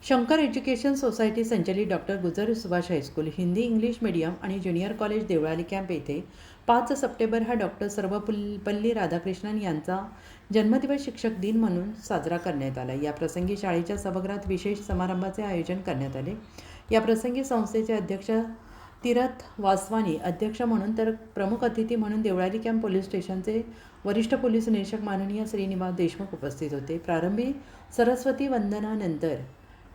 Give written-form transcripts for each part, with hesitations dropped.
Shankar education society संचलित doctor Gujar Subhash high school Hindi English medium आणि junior college Deolali camp येथे 5 सप्टेंबर हा डॉक्टर सर्वपल्ली राधाकृष्णन यांचा जन्मदिवस शिक्षक दिन म्हणून साजरा करण्यात आला। या प्रसंगी शाळेच्या सभागृहात विशेष समारंभाचे आयोजन करण्यात आले। या प्रसंगी संस्थेचे अध्यक्ष तीरथ वासवानी अध्यक्ष म्हणून तर प्रमुख अतिथी म्हणून देवळाली कॅम्प पोलीस स्टेशनचे वरिष्ठ पोलीस निरीक्षक माननीय श्रीनिवास देशमुख उपस्थित होते। प्रारंभी सरस्वती वंदनानंतर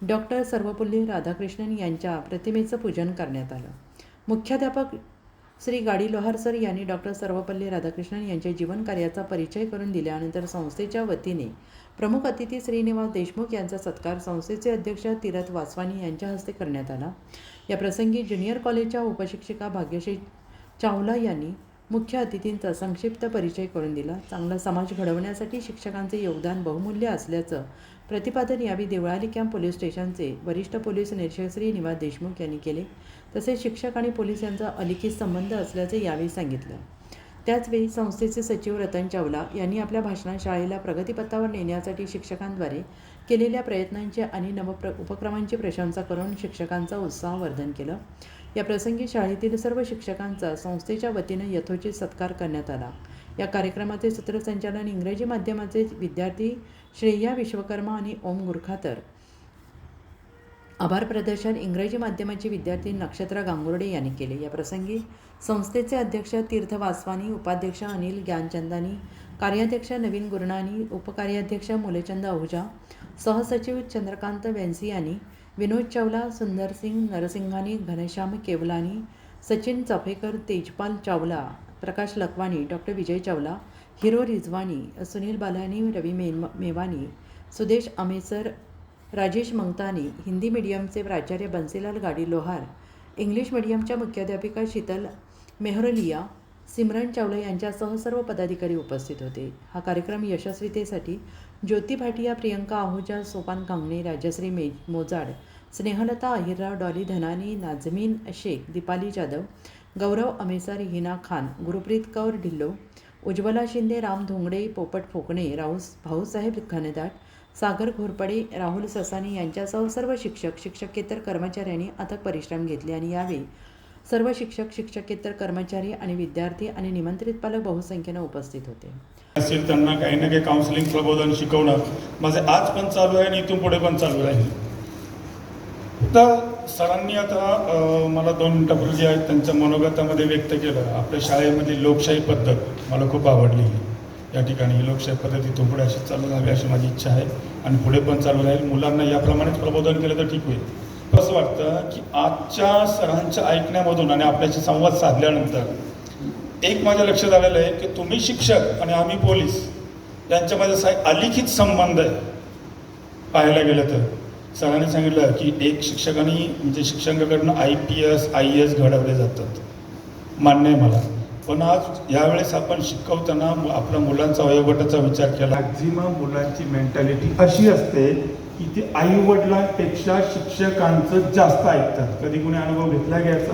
डॉक्टर सर्वपल्ली राधाकृष्णन यांच्या प्रतिमेचं पूजन करण्यात आलं। मुख्याध्यापक श्री गाडी लोहार सर यांनी डॉक्टर सर्वपल्ली राधाकृष्णन यांच्या जीवन कार्याचा परिचय करून दिल्यानंतर संस्थेच्या वतीने प्रमुख अतिथी श्रीनिवास देशमुख यांचा सत्कार संस्थेचे अध्यक्ष तीरथ वासवानी यांच्या हस्ते करण्यात आला। या प्रसंगी ज्युनियर कॉलेजच्या उपशिक्षिका भाग्यश्री चावला यांनी मुख्य अतिथींचा संक्षिप्त परिचय करून दिला। चांगला समाज घडवण्यासाठी शिक्षकांचे योगदान बहुमूल्य असल्याचं प्रतिपादन यावेळी देवळाली कॅम्प पोलीस स्टेशनचे वरिष्ठ पोलीस निरीक्षक श्रीनिवास देशमुख यांनी केले। तसेच शिक्षक आणि पोलीस यांचा अलिखित संबंध असल्याचे यावेळी सांगितलं। त्याचवेळी संस्थेचे सचिव रतन चावला यांनी आपल्या भाषणात शाळेला प्रगतीपथावर नेण्यासाठी शिक्षकांद्वारे केलेल्या प्रयत्नांची आणि उपक्रमांची प्रशंसा करून शिक्षकांचा उत्साहवर्धन केलं। या प्रसंगी शाळेतील सर्व शिक्षकांचा संस्थेच्या वतीने यथोचित सत्कार करण्यात आला। या कार्यक्रमाचे सूत्रसंचालन इंग्रजी माध्यमाचे विद्यार्थी श्रेया विश्वकर्मा आणि ओम गुरखातर, आभार प्रदर्शन इंग्रजी माध्यमाचे विद्यार्थी नक्षत्रा गांगुर्डे यांनी केले। या प्रसंगी संस्थेचे अध्यक्ष तीर्थ वासवानी, उपाध्यक्ष अनिल ज्ञानचंदानी, कार्याध्यक्ष नवीन गुरनानी, उपकार्याध्यक्ष मूलचंद आहुजा, सहसचिव चंद्रकांत वेंसियानी, विनोद चावला, सुंदर सिंग नरसिंघानी, घनश्याम केवलानी, सचिन चाफेकर, तेजपाल चावला, प्रकाश लखवानी, डॉक्टर विजय चावला, हिरो रिजवानी, सुनील बालानी, रवी मेवानी, सुदेश अमेसर, राजेश मंगतानी, हिंदी मीडियमचे प्राचार्य बंसीलाल गाडी लोहार, इंग्लिश मीडियमच्या मुख्याध्यापिका शीतल मेहरलिया, सिमरन चावला यांच्यासह सर्व पदाधिकारी उपस्थित होते। हा कार्यक्रम यशस्वीतेसाठी ज्योती भाटिया, प्रियंका आहुजा, सोपान कांगणे, राजश्री मोजाड, स्नेहलता अहिरराव, डॉली धनानी, नाजमीन शेख, दीपाली जाधव, गौरव अमेसर, हिना खान, गुरुप्रीत कौर ढिल्लो, उज्ज्वला शिंदे, राम धोंगडे, पोपट फोकणे, भाऊसाहेब खनदाट, सागर घोरपडे, राहुल ससानी यांच्यासह सर्व शिक्षक शिक्षकेतर कर्मचाऱ्यांनी अथक परिश्रम घेतले आणि यावेळी सर्व शिक्षक शिक्षकेतर कर्मचारी आणि विद्यार्थी आणि निमंत्रित पालक बहुसंख्येने उपस्थित होते। असेल त्यांना काही ना काही काउन्सिलिंग प्रबोधन शिकवणं माझे आज पण चालू आहे आणि इथून पुढे पण चालू राहील। तर सरांनी आता मला 2 मिनिटापूर्वी जे आहेत त्यांच्या मनोगतामध्ये व्यक्त केलं, आपल्या शाळेमध्ये लोकशाही पद्धत मला खूप आवडली। या ठिकाणी लोकशाही पद्धत इथून पुढे अशी चालू राहावी अशी माझी इच्छा आहे आणि पुढे पण चालू राहील। मुलांना याप्रमाणेच प्रबोधन केलं तर ठीक होईल। असं वाटतं की आजच्या सरांच्या ऐकण्यामधून आणि आपल्याशी संवाद साधल्यानंतर एक माझ्या लक्षात आलेलं आहे की तुम्ही शिक्षक आणि आम्ही पोलीस यांच्यामध्ये अलिखित संबंध आहे। पाहायला गेलं तर सरांनी सांगितलं की एक शिक्षकांनी म्हणजे शिक्षकांकडून IPS IAS घडवले जातात, मान्य आहे मला, पण आज यावेळेस आपण शिकवताना आपल्या मुलांचा वयोगटाचा विचार केला। मॅक्झिमम मुलांची मेंटॅलिटी अशी असते की ते आईवडिलांपेक्षा शिक्षकांचं जास्त ऐकतात। कधी कोणी अनुभव घेतला घ्यायचा?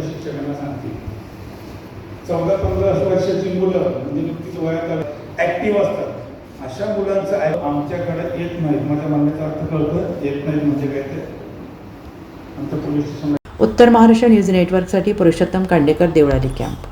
शिक्षकांना सांगते 14-15 वर्षाची मुलं म्हणजे नुकतीच वयात ॲक्टिव्ह असतात, अशा मुलांचं आमच्याकडे येत नाही। माझ्या म्हणण्याचा अर्थ कळतं, येत नाही म्हणजे काय ते आमच्या पोलीस स्टेशन। उत्तर महाराष्ट्र न्यूज नेटवर्कसाठी पुरुषोत्तम कांडेकर, देवळाली कॅम्प।